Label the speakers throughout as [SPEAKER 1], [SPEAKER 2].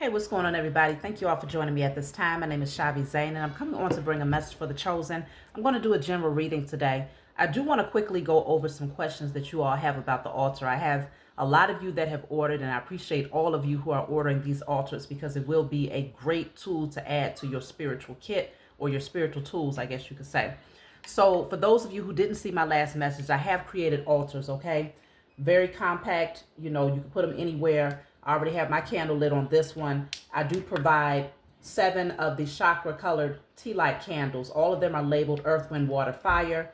[SPEAKER 1] Hey, what's going on, everybody? Thank you all for joining me at this time. My name is Shavi Zain, and I'm coming on to bring a message for the chosen. I'm going to do a general reading today. I do want to quickly go over some questions that you all have about the altar. I have a lot of you that have ordered, and I appreciate all of you who are ordering these altars because it will be a great tool to add to your spiritual kit or your spiritual tools, I guess you could say. So for those of you who didn't see my last message, I have created altars, okay? Very compact, you can put them anywhere. I already have my candle lit on this one. I do provide 7 of the chakra colored tea light candles. All of them are labeled earth, wind, water, fire.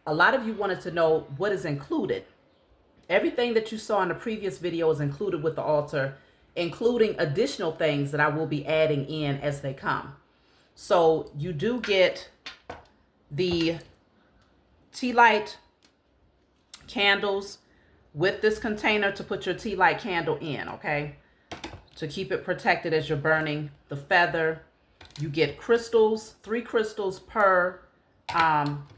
[SPEAKER 1] A lot of you wanted to know what is included. Everything that you saw in the previous video is included with the altar, including additional things that I will be adding in as they come. So you do get the tea light candles with this container to put your tea light candle in, okay? To keep it protected as you're burning the feather. You get crystals, 3 crystals per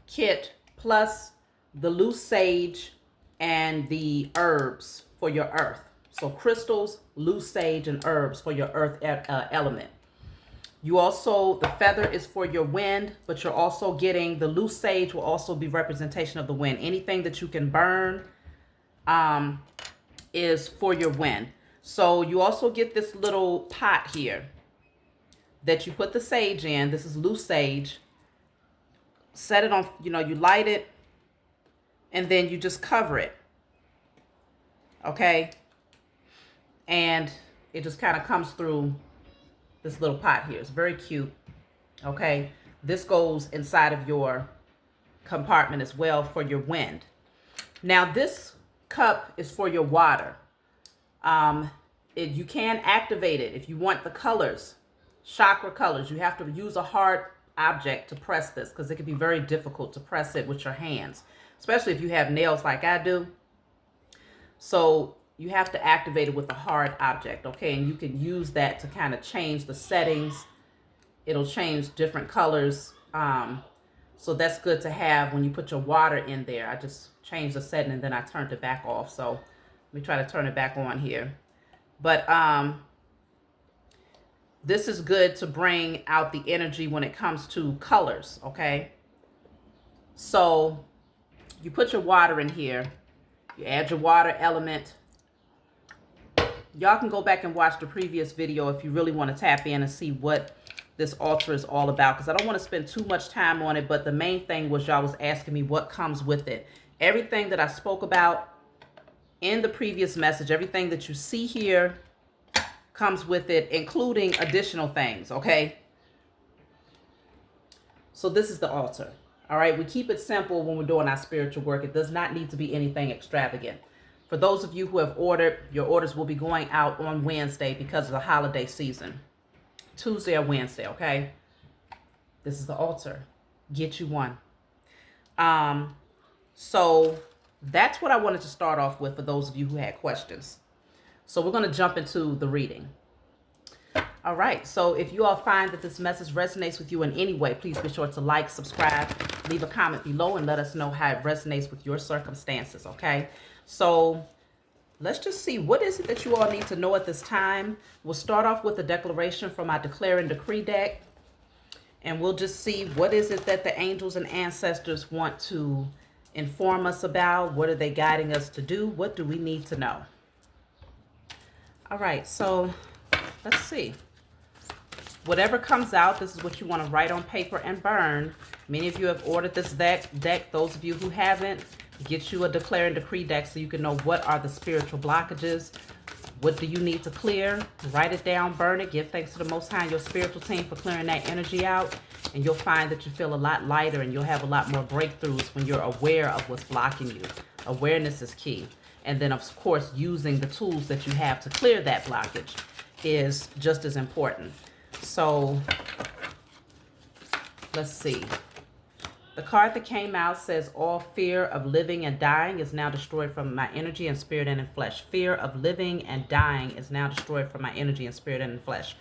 [SPEAKER 1] kit, plus the loose sage and the herbs for your earth. So crystals, loose sage, and herbs for your earth element. You also, the feather is for your wind, but you're also getting the loose sage will also be representation of the wind. Anything that you can burn is for your wind. So you also get this little pot here that you put the sage in. This is loose sage. Set it on, you light it, and then you just cover it. Okay? And it just kind of comes through this little pot here. It's very cute. Okay? This goes inside of your compartment as well for your wind. Now this cup is for your water. You can activate it if you want the colors, chakra colors. You have to use a hard object to press this because it can be very difficult to press it with your hands, especially if you have nails like I do. So you have to activate it with a hard object, okay? And you can use that to kind of change the settings. It'll change different colors. So that's good to have when you put your water in there. I just changed the setting and then I turned it back off. So let me try to turn it back on here. But this is good to bring out the energy when it comes to colors, okay? So you put your water in here. You add your water element. Y'all can go back and watch the previous video if you really want to tap in and see what this altar is all about, because I don't want to spend too much time on it, but the main thing was y'all was asking me what comes with it. Everything that I spoke about in the previous message, everything that you see here comes with it, including additional things, okay? So this is the altar, all right? We keep it simple when we're doing our spiritual work. It does not need to be anything extravagant. For those of you who have ordered, your orders will be going out on Wednesday because of the holiday season. Tuesday or Wednesday, okay? This is the altar. Get you one. So that's what I wanted to start off with for those of you who had questions. So we're going to jump into the reading. All right. So if you all find that this message resonates with you in any way, please be sure to like, subscribe, leave a comment below, and let us know how it resonates with your circumstances, okay? So let's just see, what is it that you all need to know at this time? We'll start off with a declaration from my Declare and Decree deck. And we'll just see what is it that the angels and ancestors want to inform us about. What are they guiding us to do? What do we need to know? All right, so let's see. Whatever comes out, this is what you want to write on paper and burn. Many of you have ordered this deck. Those of you who haven't, get you a Declare and Decree deck so you can know what are the spiritual blockages. What do you need to clear? Write it down, burn it. Give thanks to the Most High and your spiritual team for clearing that energy out. And you'll find that you feel a lot lighter and you'll have a lot more breakthroughs when you're aware of what's blocking you. Awareness is key. And then, of course, using the tools that you have to clear that blockage is just as important. So let's see. The card that came out says, all fear of living and dying is now destroyed from my energy and spirit and in flesh. Fear of living and dying is now destroyed from my energy and spirit and in flesh.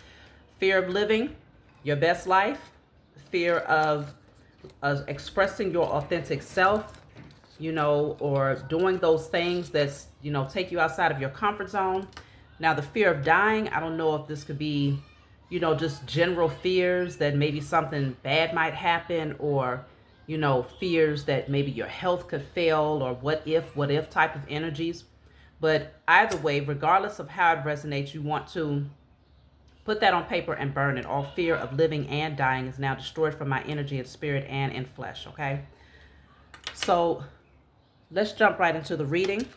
[SPEAKER 1] Fear of living your best life. Fear of expressing your authentic self, or doing those things that's, take you outside of your comfort zone. Now, the fear of dying, I don't know if this could be, just general fears that maybe something bad might happen, or, fears that maybe your health could fail, or what if type of energies. But either way, regardless of how it resonates, you want to put that on paper and burn it. All fear of living and dying is now destroyed from my energy and spirit and in flesh, okay? So let's jump right into the reading.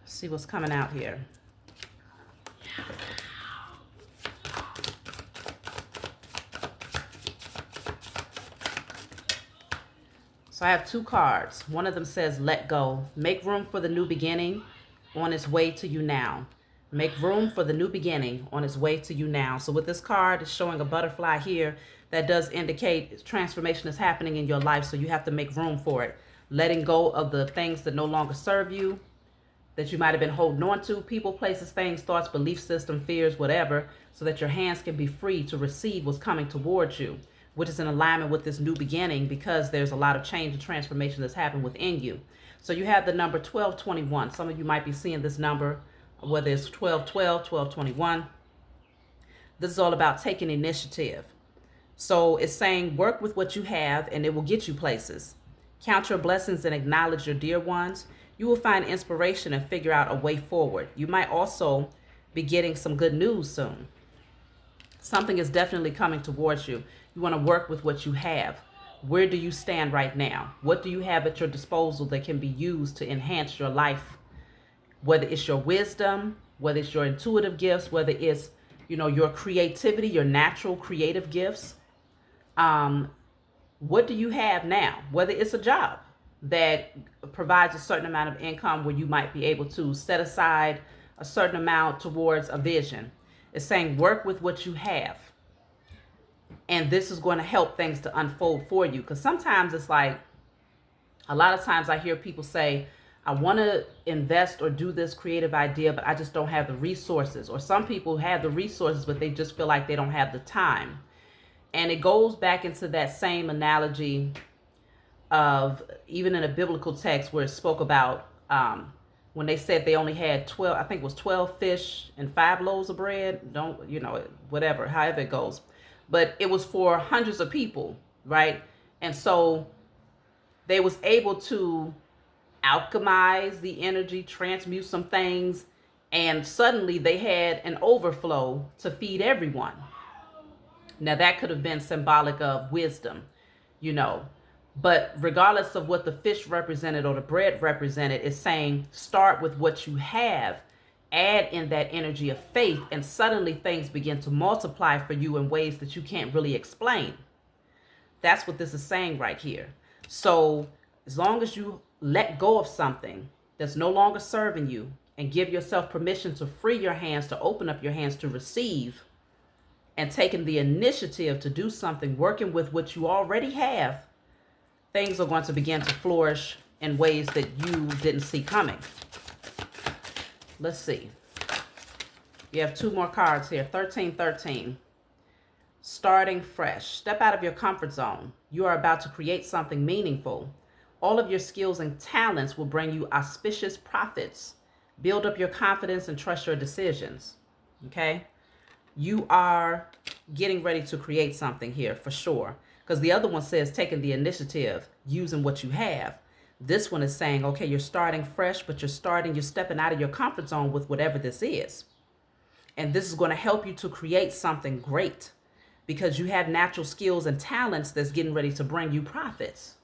[SPEAKER 1] See what's coming out here. So I have two cards. One of them says, let go. Make room for the new beginning on its way to you now. Make room for the new beginning on its way to you now. So with this card, it's showing a butterfly here. That does indicate transformation is happening in your life. So you have to make room for it. Letting go of the things that no longer serve you, that you might have been holding on to, people, places, things, thoughts, belief system, fears, whatever, so that your hands can be free to receive what's coming towards you, which is in alignment with this new beginning, because there's a lot of change and transformation that's happened within you. So you have the number 1221. Some of you might be seeing this number, whether it's 1212, 1221. This is all about taking initiative. So it's saying work with what you have and it will get you places. Count your blessings and acknowledge your dear ones. You will find inspiration and figure out a way forward. You might also be getting some good news soon. Something is definitely coming towards you. You want to work with what you have. Where do you stand right now? What do you have at your disposal that can be used to enhance your life? Whether it's your wisdom, whether it's your intuitive gifts, whether it's, your creativity, your natural creative gifts. What do you have now? Whether it's a job that provides a certain amount of income where you might be able to set aside a certain amount towards a vision. It's saying work with what you have. And this is going to help things to unfold for you. Because sometimes it's like, a lot of times I hear people say, I want to invest or do this creative idea, but I just don't have the resources. Or some people have the resources, but they just feel like they don't have the time. And it goes back into that same analogy of even in a biblical text where it spoke about when they said they only had 12, I think it was 12 fish and 5 loaves of bread. Don't, whatever, however it goes. But it was for hundreds of people, right? And so they was able to alchemize the energy, transmute some things, and suddenly they had an overflow to feed everyone. Now that could have been symbolic of wisdom, but regardless of what the fish represented or the bread represented, it's saying start with what you have, add in that energy of faith, and suddenly things begin to multiply for you in ways that you can't really explain. That's what this is saying right here. So as long as you let go of something that's no longer serving you and give yourself permission to free your hands, to open up your hands to receive, and taking the initiative to do something, working with what you already have, things are going to begin to flourish in ways that you didn't see coming. Let's see. You have 2 more cards here. 1313. Starting fresh. Step out of your comfort zone. You are about to create something meaningful. All of your skills and talents will bring you auspicious profits. Build up your confidence and trust your decisions. Okay? You are getting ready to create something here for sure. Because the other one says taking the initiative, using what you have. This one is saying, okay, you're starting fresh, but you're stepping out of your comfort zone with whatever this is. And this is going to help you to create something great because you have natural skills and talents that's getting ready to bring you profits.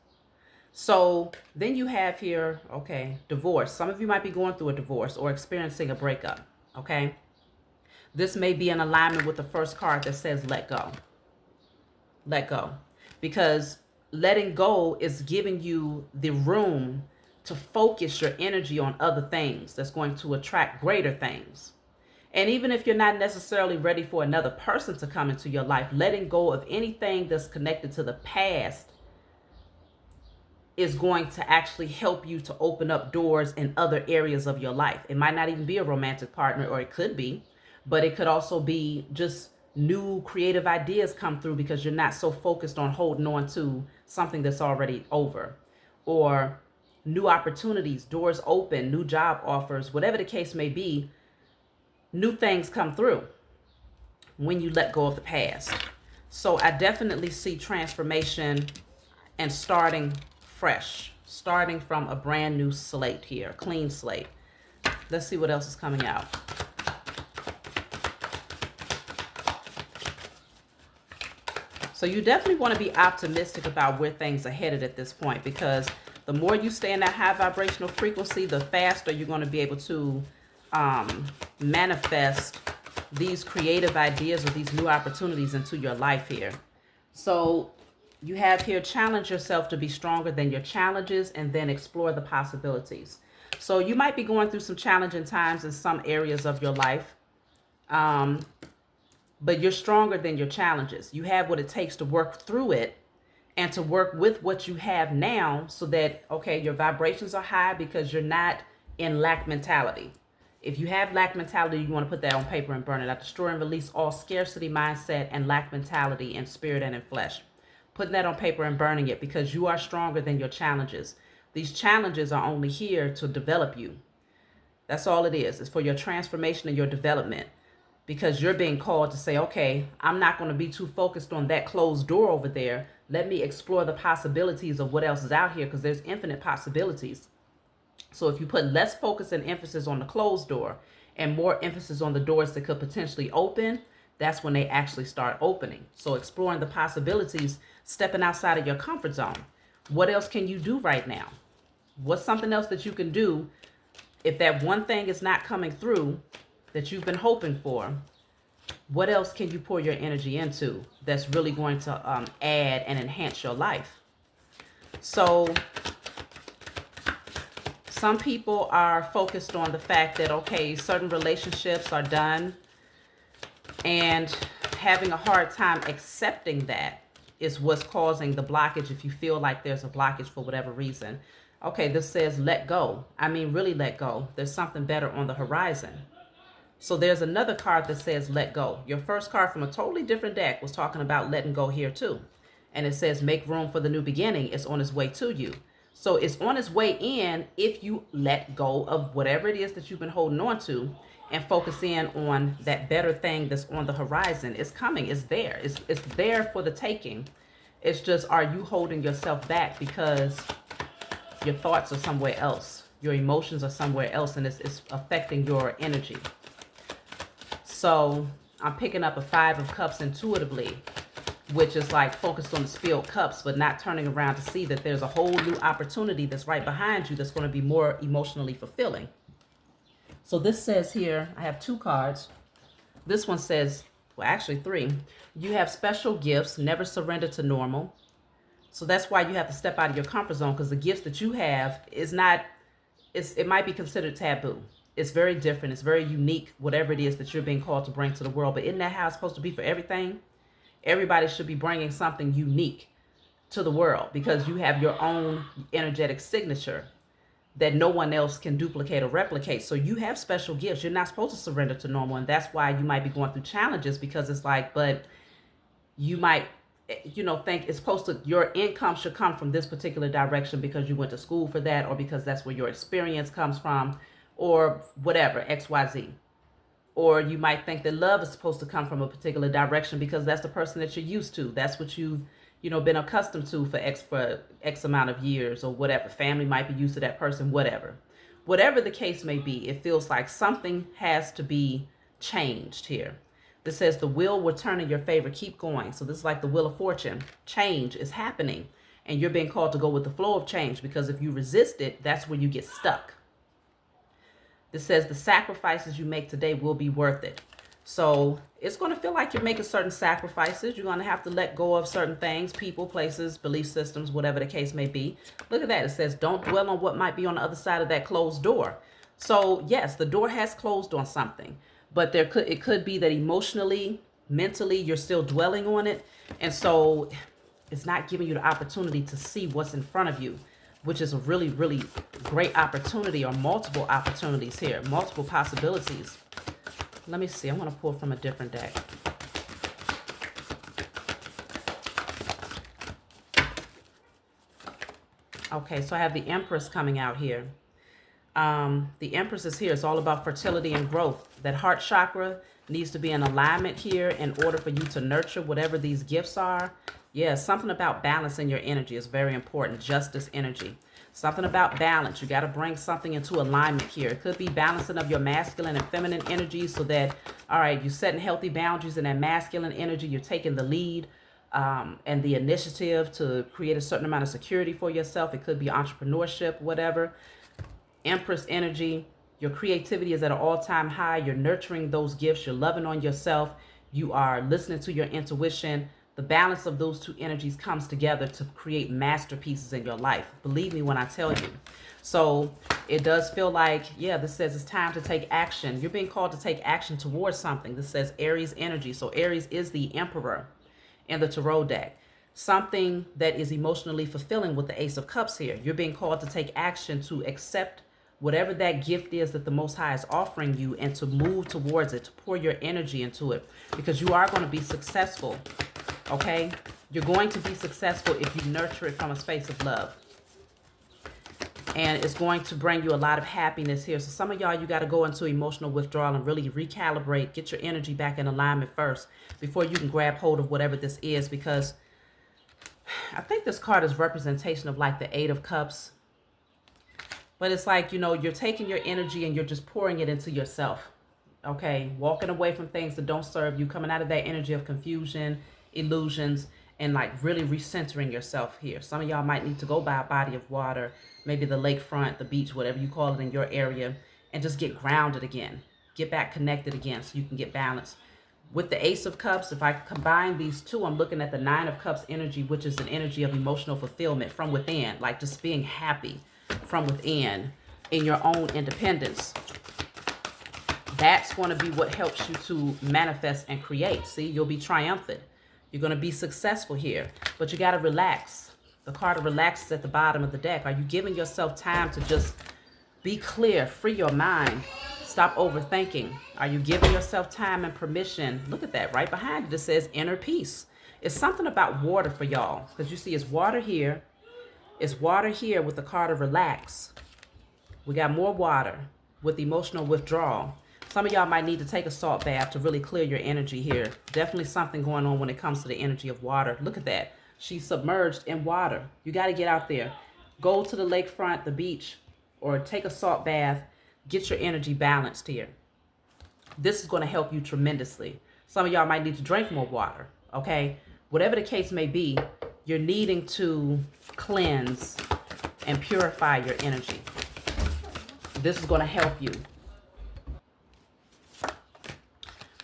[SPEAKER 1] So then you have here, okay, divorce. Some of you might be going through a divorce or experiencing a breakup, okay? This may be in alignment with the first card that says let go. Let go. Because letting go is giving you the room to focus your energy on other things that's going to attract greater things. And even if you're not necessarily ready for another person to come into your life, letting go of anything that's connected to the past is going to actually help you to open up doors in other areas of your life. It might not even be a romantic partner, or it could be, but it could also be just new creative ideas come through because you're not so focused on holding on to something that's already over. Or new opportunities, doors open, new job offers, whatever the case may be, new things come through when you let go of the past. So I definitely see transformation and starting fresh, starting from a brand new slate here, clean slate. Let's see what else is coming out. So you definitely want to be optimistic about where things are headed at this point, because the more you stay in that high vibrational frequency, the faster you're going to be able to manifest these creative ideas or these new opportunities into your life here. So you have here, challenge yourself to be stronger than your challenges and then explore the possibilities. So you might be going through some challenging times in some areas of your life. But you're stronger than your challenges. You have what it takes to work through it and to work with what you have now, so that, okay, your vibrations are high because you're not in lack mentality. If you have lack mentality, you want to put that on paper and burn it. I destroy and release all scarcity mindset and lack mentality in spirit and in flesh. Putting that on paper and burning it, because you are stronger than your challenges. These challenges are only here to develop you. That's all it is. It's for your transformation and your development. Because you're being called to say, okay, I'm not going to be too focused on that closed door over there. Let me explore the possibilities of what else is out here, because there's infinite possibilities. So if you put less focus and emphasis on the closed door and more emphasis on the doors that could potentially open, that's when they actually start opening. So exploring the possibilities, stepping outside of your comfort zone. What else can you do right now? What's something else that you can do if that one thing is not coming through that you've been hoping for? What else can you pour your energy into that's really going to add and enhance your life? So some people are focused on the fact that, okay, certain relationships are done, and having a hard time accepting that is what's causing the blockage. If you feel like there's a blockage for whatever reason, okay, this says let go. I mean, really let go. There's something better on the horizon. So there's another card that says let go. Your first card from a totally different deck was talking about letting go here too. And it says make room for the new beginning. It's on its way to you. So it's on its way in if you let go of whatever it is that you've been holding on to and focus in on that better thing that's on the horizon. It's coming. It's there. It's there for the taking. It's just, are you holding yourself back because your thoughts are somewhere else? Your emotions are somewhere else, and it's affecting your energy. So I'm picking up a 5 of Cups intuitively, which is like focused on the spilled cups, but not turning around to see that there's a whole new opportunity that's right behind you that's going to be more emotionally fulfilling. So this says here, I have 2 cards. This one says, well, actually 3. You have special gifts, never surrender to normal. So that's why you have to step out of your comfort zone, because the gifts that you have is not, it might be considered taboo. It's very different. It's very unique, whatever it is that you're being called to bring to the world. But isn't that how it's supposed to be for everything? Everybody should be bringing something unique to the world, because you have your own energetic signature that no one else can duplicate or replicate. So you have special gifts. You're not supposed to surrender to normal. And that's why you might be going through challenges, because it's like, but you might, think it's supposed to, your income should come from this particular direction because you went to school for that, or because that's where your experience comes from, or whatever, XYZ. Or you might think that love is supposed to come from a particular direction because that's the person that you're used to. That's what you've, been accustomed to for X amount of years, or whatever. Family might be used to that person, whatever. Whatever the case may be, it feels like something has to be changed here. This says the wheel will turn in your favor. Keep going. So this is like the wheel of fortune. Change is happening, and you're being called to go with the flow of change, because if you resist it, that's where you get stuck. This says the sacrifices you make today will be worth it. So it's going to feel like you're making certain sacrifices. You're going to have to let go of certain things, people, places, belief systems, whatever the case may be. Look at that. It says don't dwell on what might be on the other side of that closed door. So yes, the door has closed on something, but it could be that emotionally, mentally, you're still dwelling on it. And so it's not giving you the opportunity to see what's in front of you, which is a really, really great opportunity, or multiple opportunities here, multiple possibilities. Let me see. I'm going to pull from a different deck. Okay, so I have the Empress coming out here. The Empress is here. It's all about fertility and growth. That heart chakra needs to be in alignment here in order for you to nurture whatever these gifts are. Yeah, something about balancing your energy is very important. Justice energy. Something about balance. You got to bring something into alignment here. It could be balancing of your masculine and feminine energy so that, all right, you're setting healthy boundaries in that masculine energy. You're taking the lead and the initiative to create a certain amount of security for yourself. It could be entrepreneurship, whatever. Empress energy. Your creativity is at an all-time high. You're nurturing those gifts. You're loving on yourself. You are listening to your intuition. The balance of those two energies comes together to create masterpieces in your life. Believe me when I tell you. So it does feel like, yeah, this says it's time to take action. You're being called to take action towards something. This says Aries energy. So Aries is the emperor in the tarot deck. Something that is emotionally fulfilling with the Ace of Cups here. You're being called to take action to accept whatever that gift is that the Most High is offering you and to move towards it, to pour your energy into it, because you are going to be successful. Okay, you're going to be successful if you nurture it from a space of love. And it's going to bring you a lot of happiness here. So some of y'all, you got to go into emotional withdrawal and really recalibrate, get your energy back in alignment first before you can grab hold of whatever this is. Because I think this card is representation of like the Eight of Cups. But it's like, you know, you're taking your energy and you're just pouring it into yourself. Okay, walking away from things that don't serve you, coming out of that energy of confusion, illusions, and like really recentering yourself here. Some of y'all might need to go by a body of water, maybe the lakefront, the beach, whatever you call it in your area, and just get grounded again. Get back connected again so you can get balanced. With the Ace of Cups, if I combine these two, I'm looking at the Nine of Cups energy, which is an energy of emotional fulfillment from within, like just being happy from within in your own independence. That's going to be what helps you to manifest and create. See, you'll be triumphant. You're going to be successful here, but you got to relax. The card of relax is at the bottom of the deck. Are you giving yourself time to just be clear, free your mind, stop overthinking? Are you giving yourself time and permission? Look at that right behind it. It says inner peace. It's something about water for y'all, because you see it's water here. It's water here with the card of relax. We got more water with emotional withdrawal. Some of y'all might need to take a salt bath to really clear your energy here. Definitely something going on when it comes to the energy of water. Look at that. She's submerged in water. You got to get out there. Go to the lakefront, the beach, or take a salt bath. Get your energy balanced here. This is going to help you tremendously. Some of y'all might need to drink more water, okay? Whatever the case may be, you're needing to cleanse and purify your energy. This is going to help you.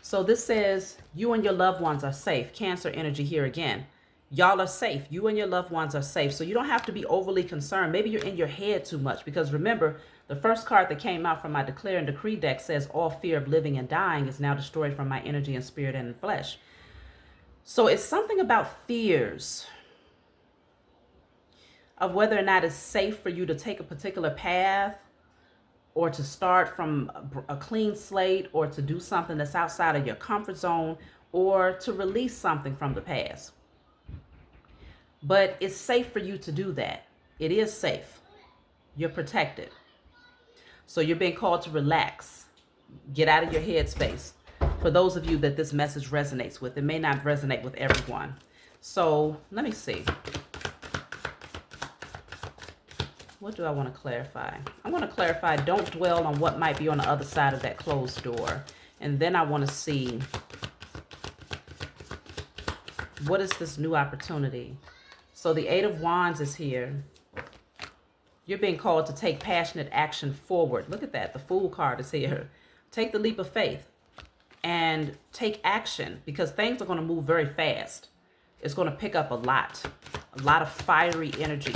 [SPEAKER 1] So this says you and your loved ones are safe. Cancer energy here again. Y'all are safe. You and your loved ones are safe. So you don't have to be overly concerned. Maybe you're in your head too much, because remember, the first card that came out from my Declare and Decree deck says all fear of living and dying is now destroyed from my energy and spirit and flesh. So it's something about fears of whether or not it's safe for you to take a particular path, or to start from a clean slate, or to do something that's outside of your comfort zone, or to release something from the past. But it's safe for you to do that. It is safe. You're protected. So you're being called to relax. Get out of your headspace. For those of you that this message resonates with, it may not resonate with everyone. So let me see. What do I want to clarify? I want to clarify, don't dwell on what might be on the other side of that closed door. And then I want to see, what is this new opportunity? So the Eight of Wands is here. You're being called to take passionate action forward. Look at that. The Fool card is here. Take the leap of faith and take action, because things are going to move very fast. It's going to pick up a lot of fiery energy.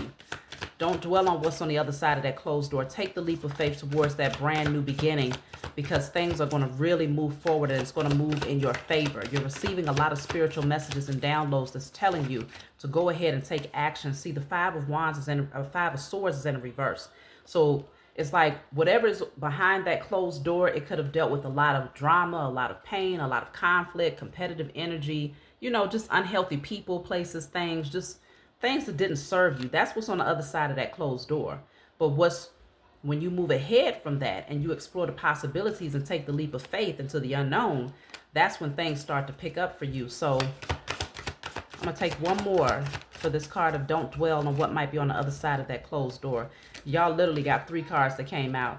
[SPEAKER 1] Don't dwell on what's on the other side of that closed door. Take the leap of faith towards that brand new beginning, because things are going to really move forward, and it's going to move in your favor. You're receiving a lot of spiritual messages and downloads that's telling you to go ahead and take action. See, the Five of Wands is in, Five of Swords is in reverse. So it's like whatever is behind that closed door, it could have dealt with a lot of drama, a lot of pain, a lot of conflict, competitive energy, you know, just unhealthy people, places, things, just things that didn't serve you. That's what's on the other side of that closed door. But when you move ahead from that and you explore the possibilities and take the leap of faith into the unknown, that's when things start to pick up for you. So I'm going to take one more for this card of don't dwell on what might be on the other side of that closed door. Y'all literally got 3 cards that came out.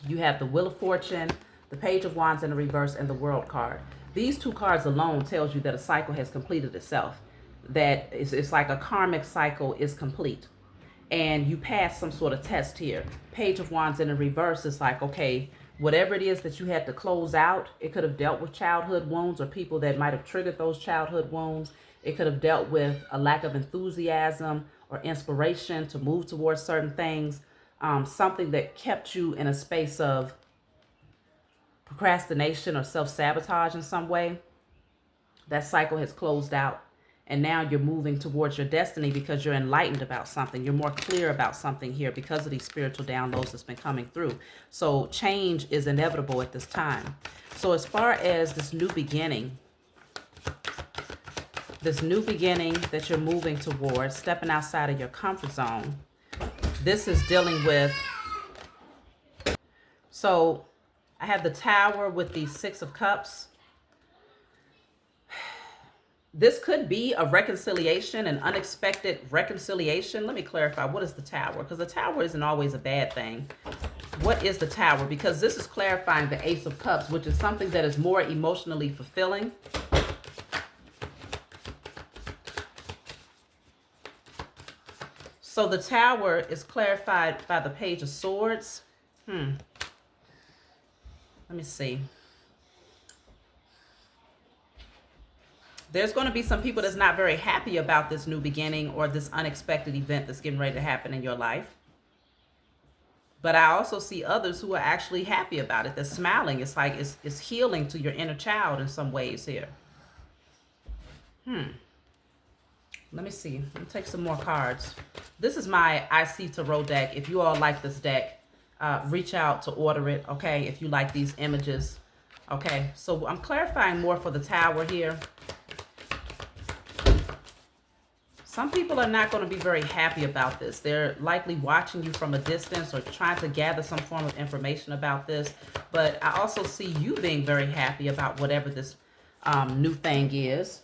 [SPEAKER 1] You have the Wheel of Fortune, the Page of Wands in the reverse, and the World card. These 2 cards alone tells you that a cycle has completed itself. That it's like a karmic cycle is complete. And you pass some sort of test here. Page of Wands in the reverse is like, okay, whatever it is that you had to close out, it could have dealt with childhood wounds or people that might have triggered those childhood wounds. It could have dealt with a lack of enthusiasm or inspiration to move towards certain things. Something that kept you in a space of procrastination or self-sabotage in some way. That cycle has closed out. And now you're moving towards your destiny because you're enlightened about something. You're more clear about something here because of these spiritual downloads that's been coming through. So change is inevitable at this time. So as far as this new beginning that you're moving towards, stepping outside of your comfort zone, this is dealing with, so I have the Tower with the 6 of Cups. This could be a reconciliation, an unexpected reconciliation. Let me clarify. What is the Tower? Because the Tower isn't always a bad thing. What is the Tower? Because this is clarifying the Ace of Cups, which is something that is more emotionally fulfilling. So the Tower is clarified by the Page of Swords. Let me see. There's going to be some people that's not very happy about this new beginning or this unexpected event that's getting ready to happen in your life. But I also see others who are actually happy about it. They're smiling. It's like it's healing to your inner child in some ways here. Let me see. Let me take some more cards. This is my IC Tarot deck. If you all like this deck, reach out to order it, okay? If you like these images, okay? So I'm clarifying more for the Tower here. Some people are not going to be very happy about this. They're likely watching you from a distance or trying to gather some form of information about this. But I also see you being very happy about whatever this new thing is.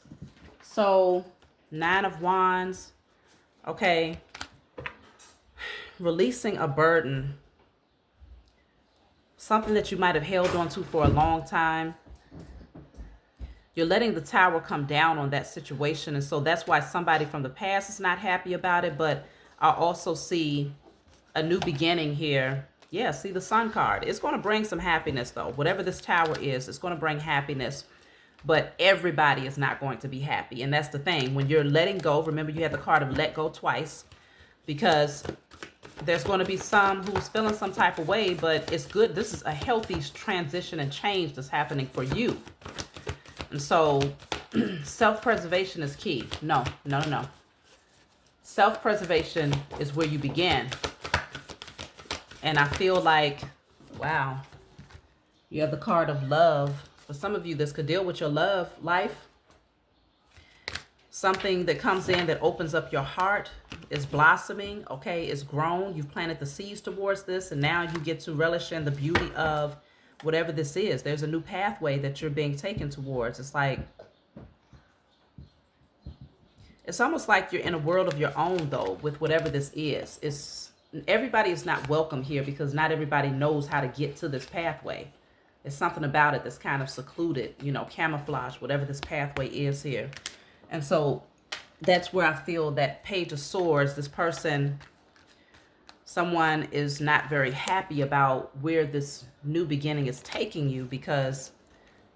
[SPEAKER 1] So 9 of Wands. Okay. Releasing a burden. Something that you might have held on to for a long time. You're letting the Tower come down on that situation. And so that's why somebody from the past is not happy about it. But I also see a new beginning here. Yeah, see the Sun card. It's going to bring some happiness, though. Whatever this Tower is, it's going to bring happiness. But everybody is not going to be happy. And that's the thing. When you're letting go, remember you have the card of let go twice. Because there's going to be some who's feeling some type of way. But it's good. This is a healthy transition and change that's happening for you. And so self-preservation is key. No. Self-preservation is where you begin. And I feel like, wow, you have the card of love. For some of you, this could deal with your love life. Something that comes in that opens up your heart is blossoming, okay, it's grown. You've planted the seeds towards this, and now you get to relish in the beauty of whatever this is. There's a new pathway that you're being taken towards. It's like, it's almost like you're in a world of your own, though, with whatever this is. Everybody is not welcome here because not everybody knows how to get to this pathway. There's something about it that's kind of secluded, you know, camouflage, whatever this pathway is here. And so that's where I feel that Page of Swords, this person, someone is not very happy about where this new beginning is taking you because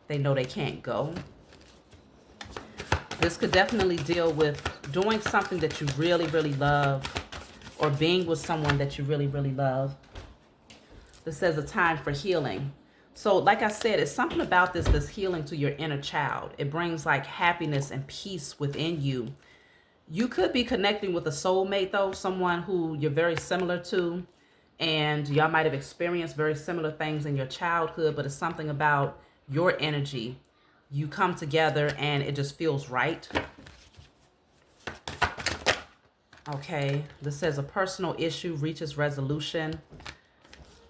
[SPEAKER 1] they know they can't go. This could definitely deal with doing something that you really, really love or being with someone that you really, really love. This says a time for healing. So like I said, it's something about this that's healing to your inner child. It brings like happiness and peace within you. You could be connecting with a soulmate, though, someone who you're very similar to, and y'all might have experienced very similar things in your childhood, but it's something about your energy. You come together and it just feels right. Okay, this says a personal issue reaches resolution.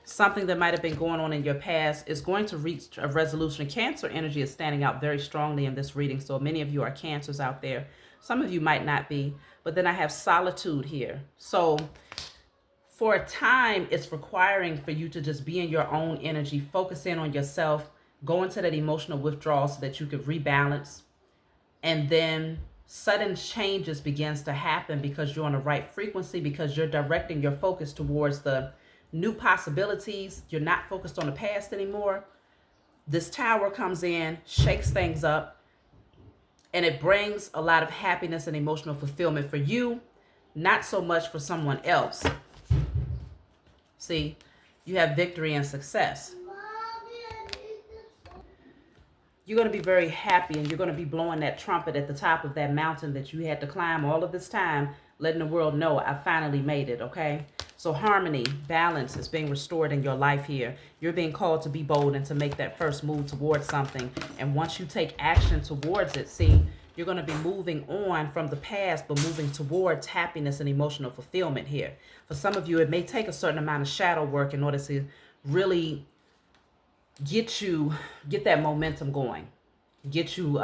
[SPEAKER 1] Something that might have been going on in your past is going to reach a resolution. Cancer energy is standing out very strongly in this reading. So many of you are Cancers out there. Some of you might not be. But then I have solitude here. So for a time, it's requiring for you to just be in your own energy, focus in on yourself, go into that emotional withdrawal so that you could rebalance. And then sudden changes begins to happen because you're on the right frequency, because you're directing your focus towards the new possibilities. You're not focused on the past anymore. This tower comes in, shakes things up, and it brings a lot of happiness and emotional fulfillment for you, not so much for someone else. See, you have victory and success. You're going to be very happy, and you're going to be blowing that trumpet at the top of that mountain that you had to climb all of this time, letting the world know I finally made it, okay? So harmony, balance is being restored in your life here. You're being called to be bold and to make that first move towards something. And once you take action towards it, see, you're going to be moving on from the past, but moving towards happiness and emotional fulfillment here. For some of you, it may take a certain amount of shadow work in order to really get that momentum going, get you,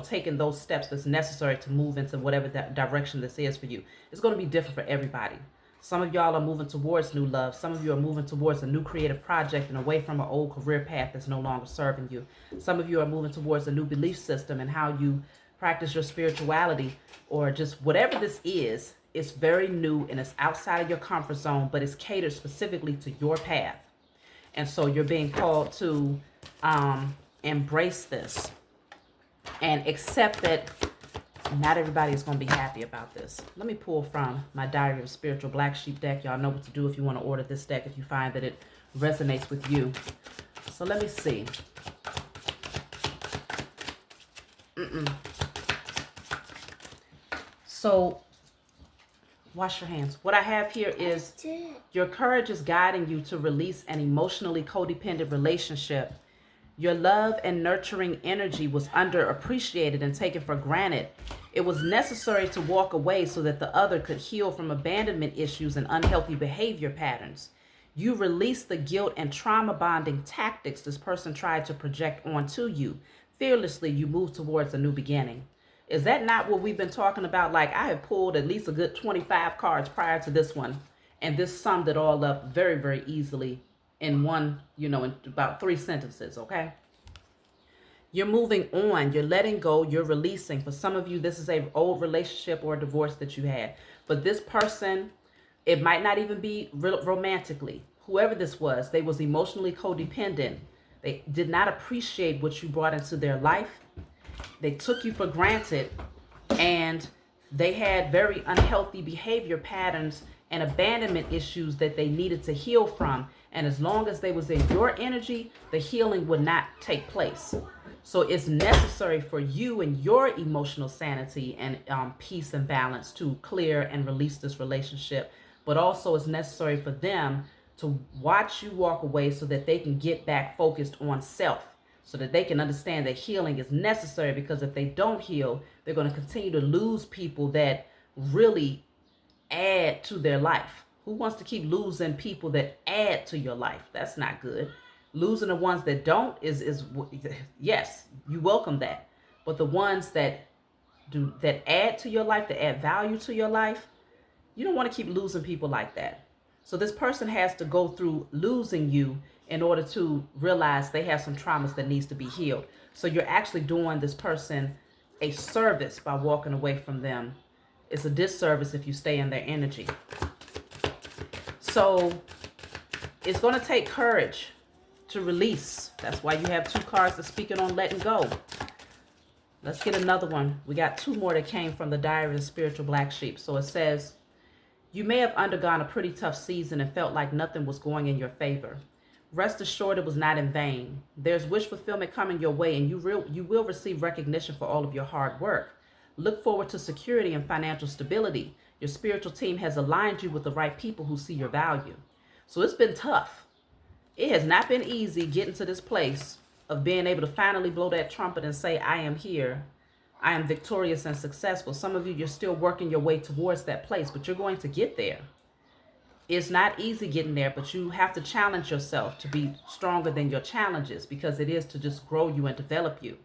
[SPEAKER 1] taking those steps that's necessary to move into whatever that direction this is for you. It's going to be different for everybody. Some of y'all are moving towards new love. Some of you are moving towards a new creative project and away from an old career path that's no longer serving you. Some of you are moving towards a new belief system and how you practice your spirituality, or just whatever this is. It's very new and it's outside of your comfort zone, but it's catered specifically to your path. And so you're being called to embrace this and accept that not everybody is going to be happy about this. Let me pull from my Diary of Spiritual Black Sheep deck. Y'all know what to do if you want to order this deck, if you find that it resonates with you. So let me see. So wash your hands. What I have here is your courage is guiding you to release an emotionally codependent relationship. Your love and nurturing energy was underappreciated and taken for granted. It was necessary to walk away so that the other could heal from abandonment issues and unhealthy behavior patterns. You released the guilt and trauma bonding tactics this person tried to project onto you. Fearlessly, you moved towards a new beginning. Is that not what we've been talking about? Like, I have pulled at least a good 25 cards prior to this one, and this summed it all up very, very easily in one, in about 3 sentences, okay? You're moving on, you're letting go, you're releasing. For some of you, this is an old relationship or a divorce that you had. But this person, it might not even be romantically. Whoever this was, they was emotionally codependent. They did not appreciate what you brought into their life. They took you for granted, and they had very unhealthy behavior patterns and abandonment issues that they needed to heal from. And as long as they was in your energy, the healing would not take place. So it's necessary for you and your emotional sanity and peace and balance to clear and release this relationship. But also it's necessary for them to watch you walk away so that they can get back focused on self, so that they can understand that healing is necessary, because if they don't heal, they're going to continue to lose people that really add to their life. Who wants to keep losing people that add to your life? That's not good. Losing the ones that don't is yes, you welcome that. But the ones that add to your life, that add value to your life, you don't want to keep losing people like that. So this person has to go through losing you in order to realize they have some traumas that needs to be healed. So you're actually doing this person a service by walking away from them. It's a disservice if you stay in their energy. So it's going to take courage to release. That's why you have 2 cards that speak it on letting go. Let's get another one. We got 2 more that came from the Diary of the Spiritual Black Sheep. So it says, you may have undergone a pretty tough season and felt like nothing was going in your favor. Rest assured it was not in vain. There's wish fulfillment coming your way, and you will receive recognition for all of your hard work. Look forward to security and financial stability. Your spiritual team has aligned you with the right people who see your value. So it's been tough. It has not been easy getting to this place of being able to finally blow that trumpet and say, I am here. I am victorious and successful. Some of you, you're still working your way towards that place, but you're going to get there. It's not easy getting there, but you have to challenge yourself to be stronger than your challenges, because it is to just grow you and develop you.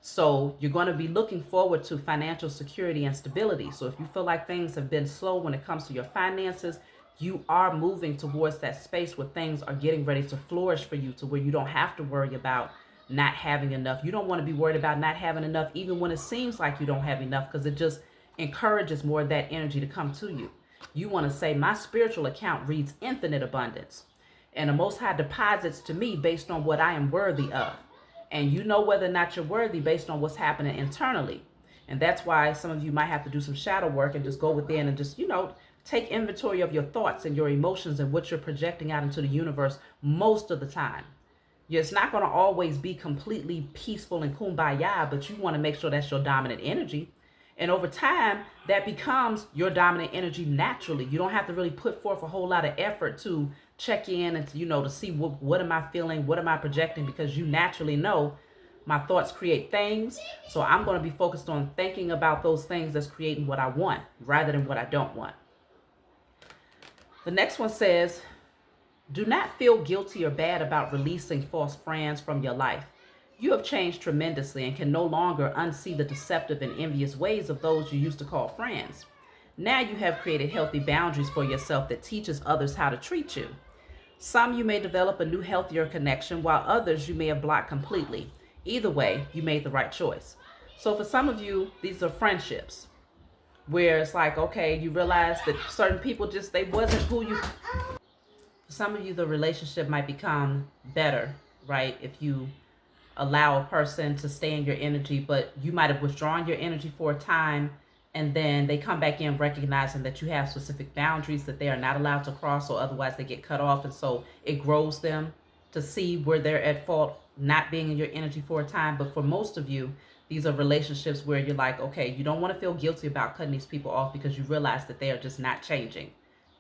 [SPEAKER 1] So you're going to be looking forward to financial security and stability. So if you feel like things have been slow when it comes to your finances, you are moving towards that space where things are getting ready to flourish for you, to where you don't have to worry about not having enough. You don't want to be worried about not having enough, even when it seems like you don't have enough, because it just encourages more of that energy to come to you. You want to say, my spiritual account reads infinite abundance, and the Most High deposits to me based on what I am worthy of. And you know whether or not you're worthy based on what's happening internally. And that's why some of you might have to do some shadow work and just go within and just, take inventory of your thoughts and your emotions and what you're projecting out into the universe most of the time. It's not going to always be completely peaceful and kumbaya, but you want to make sure that's your dominant energy. And over time, that becomes your dominant energy naturally. You don't have to really put forth a whole lot of effort to check in and to see what am I feeling, what am I projecting, because you naturally know my thoughts create things. So I'm going to be focused on thinking about those things that's creating what I want rather than what I don't want. The next one says, do not feel guilty or bad about releasing false friends from your life. You have changed tremendously and can no longer unsee the deceptive and envious ways of those you used to call friends. Now you have created healthy boundaries for yourself that teaches others how to treat you. Some you may develop a new healthier connection, while others you may have blocked completely. Either way, you made the right choice. So for some of you, these are friendships where it's like, okay, you realize that certain people they wasn't who you. For some of you, the relationship might become better, right? If you allow a person to stay in your energy, but you might have withdrawn your energy for a time, and then they come back in recognizing that you have specific boundaries that they are not allowed to cross, or otherwise they get cut off. And so it grows them to see where they're at fault, not being in your energy for a time. But for most of you, these are relationships where you're like, okay, you don't want to feel guilty about cutting these people off because you realize that they are just not changing.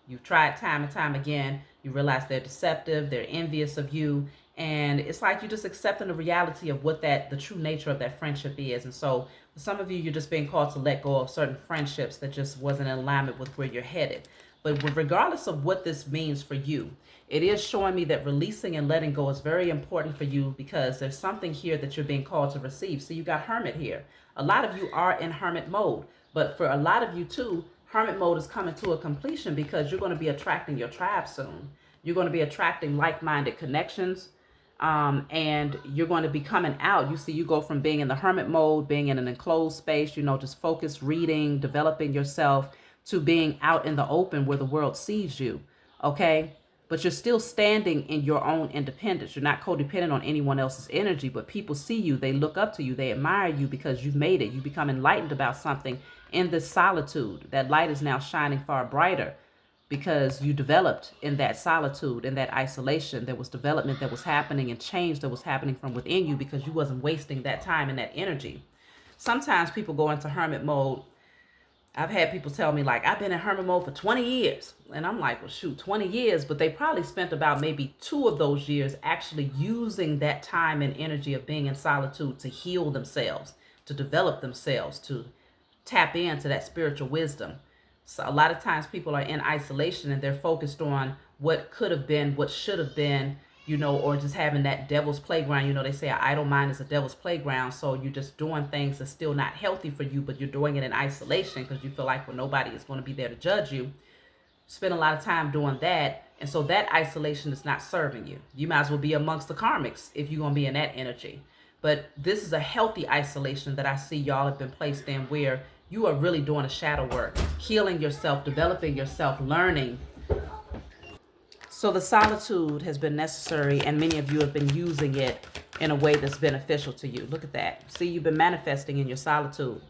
[SPEAKER 1] You've tried time and time again. You realize they're deceptive, they're envious of you. And it's like you're just accepting the reality of what the true nature of that friendship is. And so for some of you, you're just being called to let go of certain friendships that just wasn't in alignment with where you're headed. But regardless of what this means for you, it is showing me that releasing and letting go is very important for you, because there's something here that you're being called to receive. So you got Hermit here. A lot of you are in Hermit mode, but for a lot of you too, Hermit mode is coming to a completion, because you're going to be attracting your tribe soon. You're going to be attracting like-minded connections, and you're going to be coming out. You see, you go from being in the Hermit mode, being in an enclosed space, just focused, reading, developing yourself, to being out in the open where the world sees you. Okay. But you're still standing in your own independence. You're not codependent on anyone else's energy, but people see you, they look up to you, they admire you because you've made it. You become enlightened about something in this solitude. That light is now shining far brighter because you developed in that solitude, in that isolation. There was development that was happening and change that was happening from within you because you wasn't wasting that time and that energy. Sometimes people go into Hermit mode. I've had people tell me, like, I've been in Hermit mode for 20 years. And I'm like, well, shoot, 20 years. But they probably spent about maybe 2 of those years actually using that time and energy of being in solitude to heal themselves, to develop themselves, to tap into that spiritual wisdom. So a lot of times people are in isolation and they're focused on what could have been, what should have been, or just having that devil's playground. They say an idle mind is a devil's playground. So you're just doing things that's still not healthy for you, but you're doing it in isolation because you feel like, well, nobody is going to be there to judge you. Spend a lot of time doing that. And so that isolation is not serving you. You might as well be amongst the karmics if you're going to be in that energy. But this is a healthy isolation that I see y'all have been placed in, where you are really doing a shadow work, healing yourself, developing yourself, learning. So the solitude has been necessary, and many of you have been using it in a way that's beneficial to you. Look at that. See, you've been manifesting in your solitude,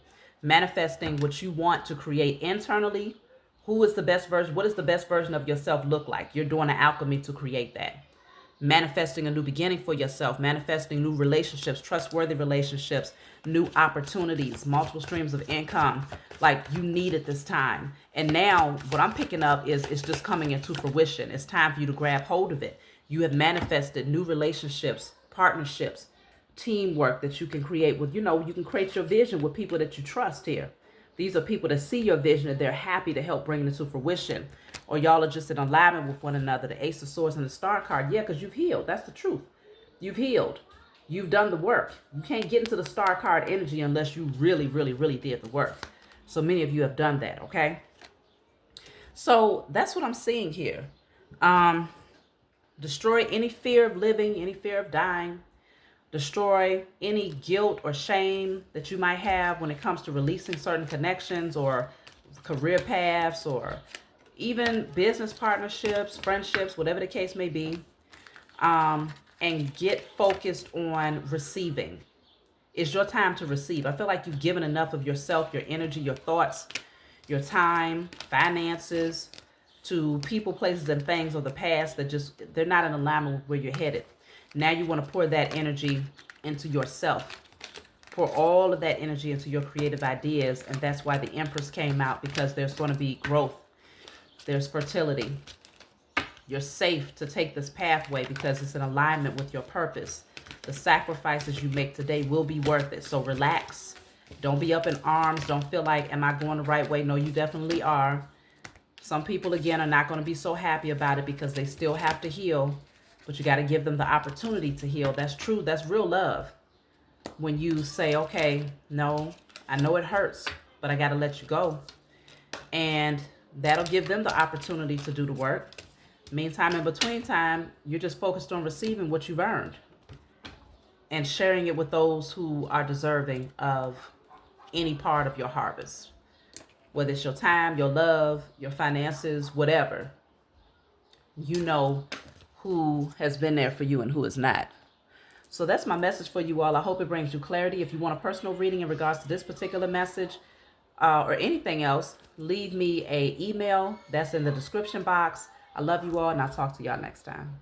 [SPEAKER 1] manifesting what you want to create internally. Who is the best version? What does the best version of yourself look like? You're doing an alchemy to create that. Manifesting a new beginning for yourself, manifesting new relationships, trustworthy relationships, new opportunities, multiple streams of income like you need at this time. And now what I'm picking up is it's just coming into fruition. It's time for you to grab hold of it. You have manifested new relationships, partnerships, teamwork that you can create with, you can create your vision with people that you trust here. These are people that see your vision and they're happy to help bring it to fruition. Or y'all are just in alignment with one another. The Ace of Swords and the Star card. Yeah, because you've healed. That's the truth. You've healed. You've done the work. You can't get into the Star card energy unless you really, really, really did the work. So many of you have done that, okay? So that's what I'm seeing here. Destroy any fear of living, any fear of dying. Destroy any guilt or shame that you might have when it comes to releasing certain connections or career paths or even business partnerships, friendships, whatever the case may be. And get focused on receiving. It's your time to receive. I feel like you've given enough of yourself, your energy, your thoughts, your time, finances to people, places, and things of the past that they're not in alignment with where you're headed. Now you want to pour that energy into yourself. Pour all of that energy into your creative ideas. And that's why the Empress came out, because there's going to be growth. There's fertility. You're safe to take this pathway because it's in alignment with your purpose. The sacrifices you make today will be worth it. So relax. Don't be up in arms. Don't feel like, am I going the right way? No, you definitely are. Some people, again, are not going to be so happy about it because they still have to heal. But you got to give them the opportunity to heal. That's true. That's real love. When you say, okay, no, I know it hurts, but I got to let you go. And that'll give them the opportunity to do the work. Meantime, in between time, you're just focused on receiving what you've earned and sharing it with those who are deserving of any part of your harvest. Whether it's your time, your love, your finances, whatever. You know who has been there for you and who is not. So that's my message for you all. I hope it brings you clarity. If you want a personal reading in regards to this particular message or anything else, leave me an email. That's in the description box. I love you all, and I'll talk to y'all next time.